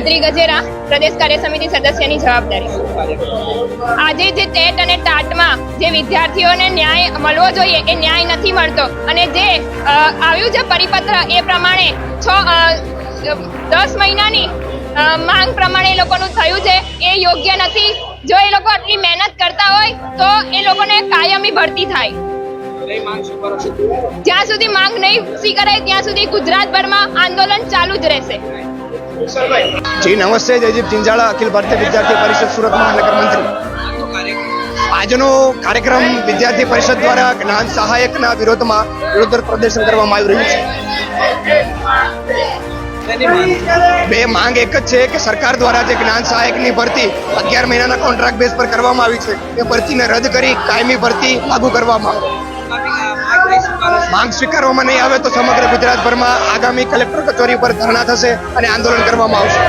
બદ્રી ગજેરા, પ્રદેશ કાર્ય સમિતિ સદસ્યની જવાબદારી. આજે જે ટેટ અને ટાટમાં જે વિદ્યાર્થીઓને ન્યાય મળવો જોઈએ એ ન્યાય નથી મળતો, અને જે આવ્યું છે પરિપત્ર એ પ્રમાણે 10 મહિનાની માંગ પ્રમાણે એ લોકોનું થયું છે એ યોગ્ય નથી. જો એ લોકો આટલી મહેનત કરતા હોય તો એ લોકોને કાયમી ભરતી થાય. જ્યાં સુધી માંગ નહીં સ્વીકારાય ત્યાં સુધી ગુજરાતભરમાં આંદોલન ચાલુ જ રહેશે. જી નમસ્તે, જયદીપ જિંજાળા, અખિલ ભારતીય વિદ્યાર્થી પરિષદ સુરત મહાનગર મંત્રી. આજનો કાર્યક્રમ વિદ્યાર્થી પરિષદ દ્વારા જ્ઞાન સહાયકના વિરોધમાં વિરોધ પ્રદર્શન કરવામાં આવી રહ્યું છે. બે માંગ એક જ છે કે સરકાર દ્વારા જે જ્ઞાન સહાયકની ભરતી 11 મહિનાના કોન્ટ્રાક્ટ બેઝ પર કરવામાં આવી છે એ ભરતીને રદ કરી કાયમી ભરતી લાગુ કરવામાં આવે. માંગ સ્વીકારવામાં નહીં આવે તો સમગ્ર ગુજરાતભરમાં આગામી કલેક્ટર કચેરી પર ધરણા થશે અને આંદોલન કરવામાં આવશે.